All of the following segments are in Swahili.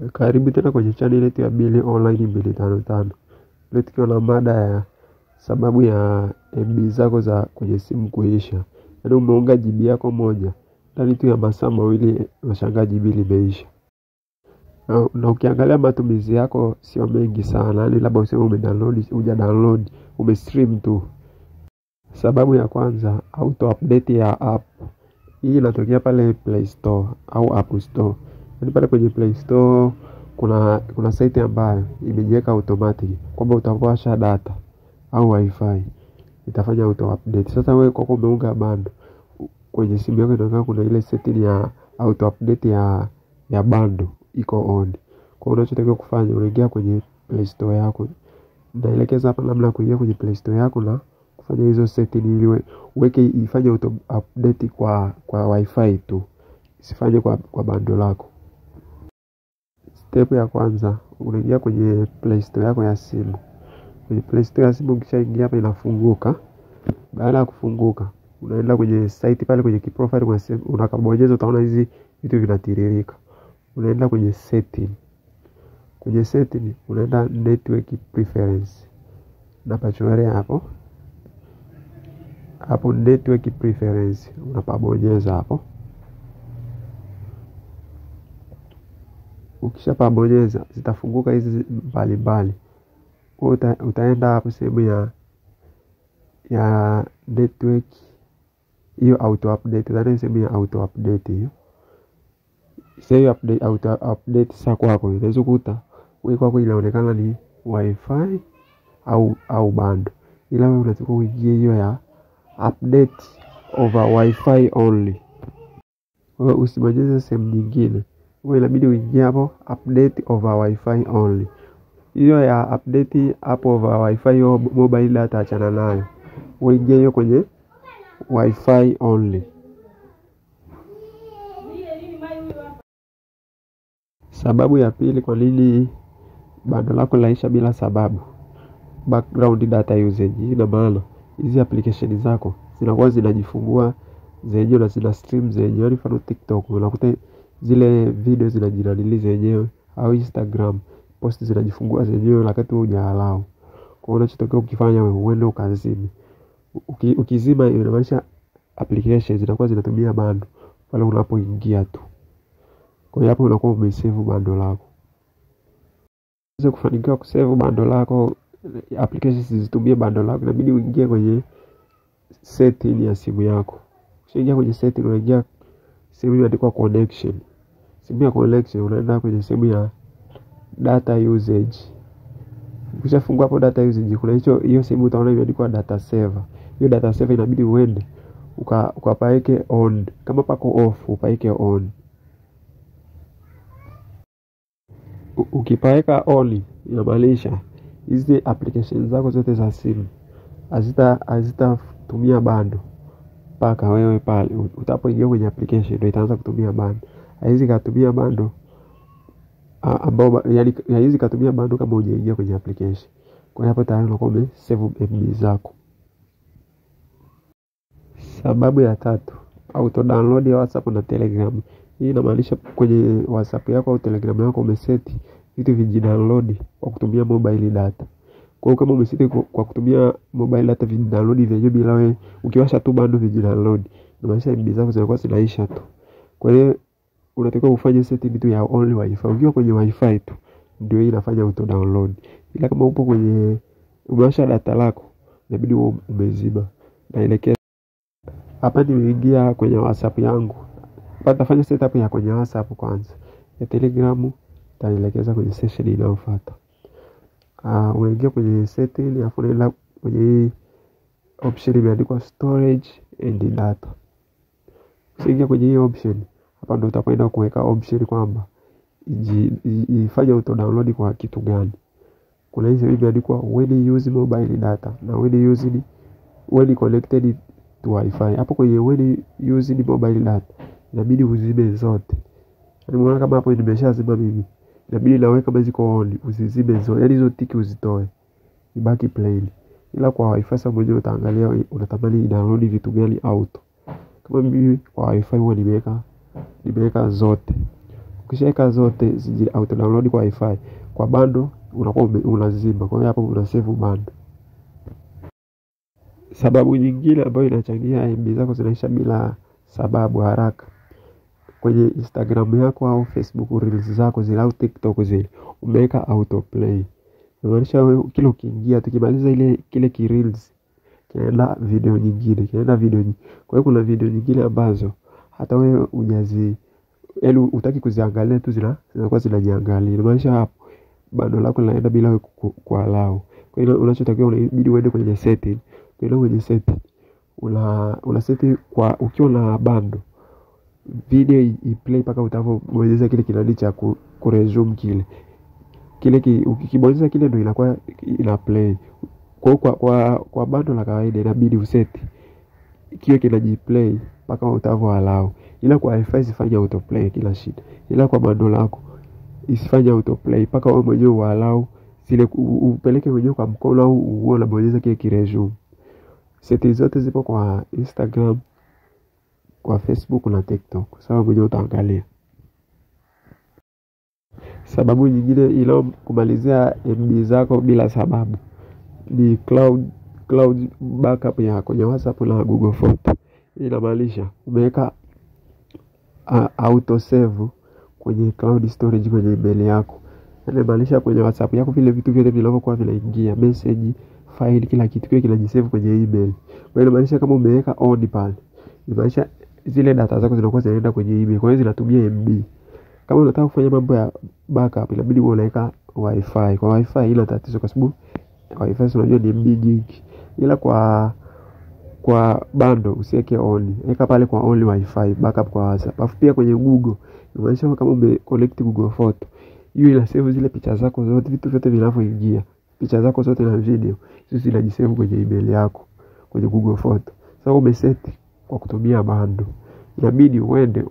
Karibu tena kwenye channel yetu ya Billy Online 255. Leo tukiwa na mada ya sababu ya MB zako za kwenye simu kuisha. Yaani umeunga GB yako moja, ndani tu ya masaa mawili unashangaa GB limeisha. Na ukiangalia matumizi yako sio mengi sana, yaani labda useme umedownload, umestream tu. Sababu ya kwanza, auto update ya app. Hii inatokea pale Play Store au App Store. Yaani pale kwenye Play Store kuna site ambayo imejiweka automatic kwamba utawasha data au wifi itafanya auto update. Sasa wewe kwa kuwa umeunga bando kwenye simu yako, inaonekana kuna ile setting ya auto update ya bando iko on. Kwa unachotakiwa kufanya, unaingia kwenye Play Store yako. Naelekeza hapa namna ya kuingia kwenye Play Store yako na kufanya hizo setting ili uweke ifanye auto update kwa wifi tu, isifanye kwa bando lako. Step ya kwanza, unaingia kwenye Play Store yako ya simu. Kwenye Play Store ya simu ukishaingia hapa inafunguka. Baada ya kufunguka, unaenda kwenye site pale kwenye profile kwa simu, unakabonyeza utaona hizi vitu vinatiririka. Unaenda kwenye setting. Kwenye setting unaenda network preference. Na pachorea hapo. Hapo network preference unapabonyeza hapo. Ukishapabonyeza zitafunguka hizi mbalimbali. Utaenda hapo sehemu ya network, hiyo auto update, ndani sehemu ya auto update hiyo. Sasa auto update sasa kwako unaweza kukuta wewe kwako inaonekana ni wifi au bando. Ila wewe unataka uingie hiyo ya update over wifi only. Wewe usibonyeze sehemu nyingine. Wewe inabidi uingie hapo update over wifi only. Hiyo ya update hapo over wifi hiyo mobile data achana nayo. Uingie hiyo kwenye wifi only. Sababu ya pili kwa nini bando lako laisha bila sababu, background data usage. Ina maana hizi application zako zinakuwa zinajifungua zenyewe na zina stream zenyewe. Mfano TikTok unakuta zile video zinajidadili zenyewe, au Instagram post zinajifungua zenyewe wakati wewe hujalao. Kwa unachotakiwa ukifanya wewe uende ukazime. Ukizima inamaanisha application zinakuwa zinatumia bando pale unapoingia tu. Kwa hiyo hapo unakuwa umesave bando lako. Ili kufanikiwa kusave bando lako, applications zitumie bando lako, inabidi uingie kwenye setting ya simu yako. Ukishaingia kwenye setting unaingia sehemu imeandikwa connection. Sehemu ya connection unaenda kwenye sehemu ya data usage. Ukishafungua hapo data usage, kuna hiyo sehemu utaona imeandikwa data saver. Hiyo data saver inabidi uende ukapaeke on. Kama pako off upaeke on. Ukipaeka on inamaanisha hizi applications zako zote za simu hazitatumia bando mpaka wewe pale utapoingia kwenye application ndio itaanza kutumia bando. Haizi katumia bando ambao yani haizi katumia bando kama hujaingia kwenye application. Kwa hapo tayari unakuwa umesave MB zako. Sababu ya tatu, auto download ya WhatsApp na Telegram. Hii inamaanisha kwenye WhatsApp yako au Telegram yako umeseti vitu vijidownload kwa kutumia mobile data. Kwa hiyo kama umeseti kwa kutumia mobile data vijidownload vyenyewe bila wewe, ukiwasha tu bando vijidownload, inamaanisha MB zako zinakuwa zinaisha tu. Kwa hiyo unatakiwa ufanye setting tu ya only wifi. Ukiwa kwenye wifi tu ndio hii inafanya auto download. Ila kama upo kwenye umewasha data lako, inabidi umezima. Naelekea hapa nimeingia kwenye WhatsApp yangu. Hapa nitafanya setup ya kwenye WhatsApp kwanza. Ya Telegram nitaelekeza kwenye session inayofuata. Unaingia kwenye setting, alafu unaenda kwenye hii option imeandikwa storage and data. Ukiingia kwenye hii option, hapa ndio utakwenda kuweka option kwamba ifanye auto download kwa kitu gani. Kuna hizi imeandikwa when you use mobile data na when connected to wifi. Hapo kwenye when you use mobile data inabidi uzime zote. Yaani unaona kama hapo nimeshazima mimi, inabidi nawe kama ziko on uzizime zote, yaani hizo tiki uzitoe ibaki plain. Ila kwa wifi sasa mwenyewe utaangalia unatamani download vitu gani auto. Kama mimi kwa wifi huwa nimeweka zote. Ukishaweka zote ziji auto download kwa wifi, kwa bando unakuwa unazima. Kwa hiyo hapo una save bando. Sababu nyingine ambayo inachangia MB zako zinaisha bila sababu haraka, kwenye Instagram yako au Facebook reels zako zile au TikTok zile umeweka autoplay. Inamaanisha wewe kila ukiingia tukimaliza ile kile ki reels kinaenda video nyingine, Kwa hiyo kuna video nyingine ambazo hata wewe yaani hutaki kuziangalia tu zinakuwa zinajiangalia. Inamaanisha hapo bando lako linaenda bila wewe kuallow. Kwa hiyo unachotakiwa unabidi uende kwenye setting. Kwenye setting una set kwa ukiwa na bando video iplay paka utavobonyeza kile kinani cha kuresume ukikibonyeza kile ndio inakuwa ina play. Kwa bando la kawaida inabidi useti kiwe kinajiplay paka utavoallow, ila kwa wifi sifanye autoplay kila shida, ila kwa bando lako isifanye autoplay paka wewe mwenyewe uallow zile upeleke mwenyewe kwa mkono au uone unabonyeza kile kiresume. Settings zote zipo kwa Instagram, kwa Facebook na TikTok. Sawa, mwenyewe utaangalia. Sababu nyingine ilo kumalizia MB zako bila sababu ni cloud backup ya kwenye WhatsApp na Google Photo. Inamaanisha umeweka auto save kwenye cloud storage kwenye email yako. Inamaanisha kwenye WhatsApp yako vile vitu vyote vinavyokuwa vinaingia, message, file, kila kitu kile kinajisave kwenye email. Kwa hiyo inamaanisha kama umeweka on pale, inamaanisha zile data zako zinakuwa zinaenda kwenye email. Kwa hiyo zinatumia MB. Kama unataka kufanya mambo ya backup inabidi unaweka wifi. Kwa wifi ila tatizo kwa sababu wifi unajua ni MB nyingi. Ila kwa bando usiweke only. Weka pale kwa only wifi backup kwa WhatsApp. Alafu pia kwenye Google, inamaanisha kama umeconnect Google Photo, hiyo ina save zile picha zako zote, vitu vyote vinavyoingia, picha zako zote na video, hizo zinajisave kwenye email yako kwenye Google Photo. Sasa umeset kwa kutumia bando, inabidi uende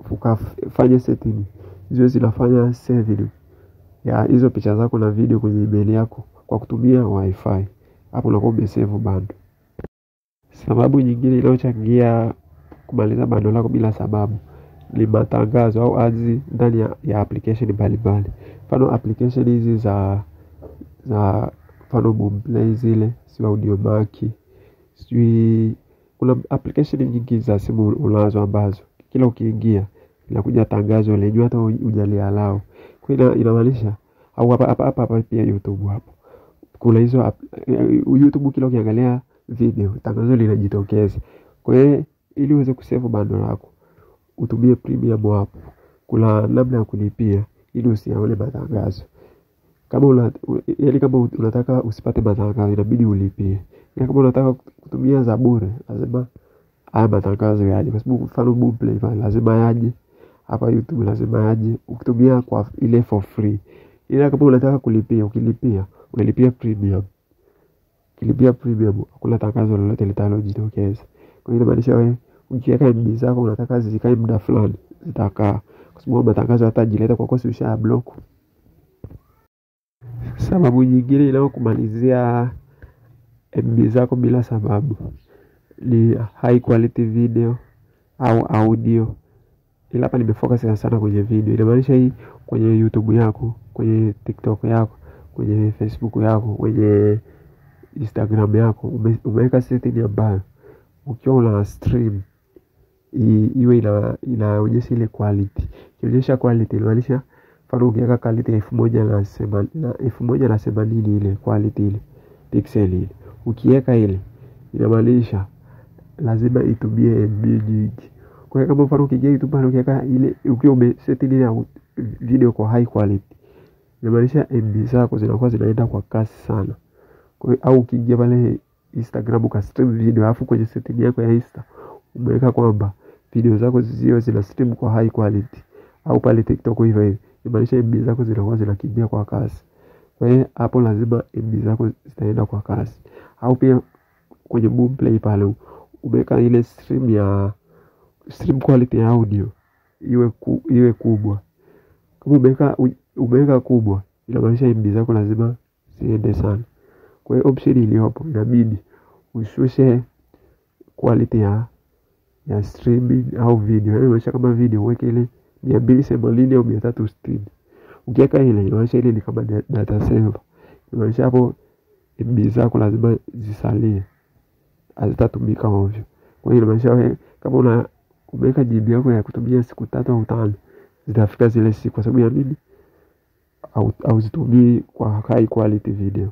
ukafanye setting hizo zinafanya saving ya hizo picha zako na video kwenye email yako kwa kutumia wifi. Hapo unakuwa umesave bando. Sababu nyingine inayochangia kumaliza bando lako bila sababu ni matangazo au ads ndani ya application mbalimbali. Mfano application hizi za mfano Boomplay zile, si Audiomack, kuna application nyingi za simu unazo ambazo kila ukiingia inakuja tangazo lenyewe hata hujaliallow. Kwa hiyo inamaanisha au hapa pia YouTube hapo kuna hizo YouTube kila ukiangalia video tangazo linajitokeza. Kwa hiyo ili uweze kusave bando lako utumie premium hapo. Kuna namna ya kulipia ili usione matangazo. Kama unataka usipate matangazo inabidi ulipie. Na kama unataka kutumia za bure lazima haya matangazo yaje. Kwa sababu mfano Boomplay lazima yaje. Hapa YouTube lazima yaje. Ukitumia kwa ile for free. Ila kama unataka kulipia, ukilipia unalipia premium. Ukilipia premium hakuna tangazo lolote litalojitokeza. Kwa hiyo inamaanisha wewe ukiweka MB zako unataka zikae muda fulani zitakaa, kwa sababu matangazo yatajileta kwa kosi usha block. Sababu nyingine inayokumalizia MB zako bila sababu ni high quality video au audio. Ila hapa nimefocus sana kwenye video. Inamaanisha hii kwenye YouTube yako, kwenye TikTok yako, kwenye Facebook yako, kwenye Instagram yako umeweka setting ambayo ukiwa una stream iwe inaonyesha ile quality. Ikionyesha quality inamaanisha mfano ukiweka quality ya 1080 ile quality ile pixel ile, ukiweka ile inamaanisha lazima itumie MB nyingi. Kwa hiyo kama mfano ukiingia YouTube pale ukiweka ile ukiwa umeset ile video kwa high quality inamaanisha MB zako zinakuwa zinaenda kwa kasi sana. Kwa hiyo au ukiingia pale Instagram ukastream video alafu kwenye setting yako ya Insta umeweka kwamba video zako zisiwe zina stream kwa high quality, au pale TikTok hivyo inamaanisha MB zako zinakuwa zinakimbia kwa kasi. Kwa hiyo hapo lazima MB zako zitaenda kwa kasi. Au pia kwenye Boomplay pale umeweka ile stream quality ya audio iwe kubwa. Kama umeweka kubwa inamaanisha MB zako lazima ziende sana. Kwa hiyo option iliyopo inabidi ushushe quality ya streaming au video. Yaani kama video uweke ile 280 au 360. Ukiweka ile inaonyesha ile ni kama data saver. Inaonyesha hapo MB zako lazima zisalie, hazitatumika ovyo. Kwa hiyo inaonyesha wewe kama umeweka GB yako ya kutumia siku 3 au 5, zitafika zile siku. Kwa sababu ya nini? Au zitumii kwa high quality video.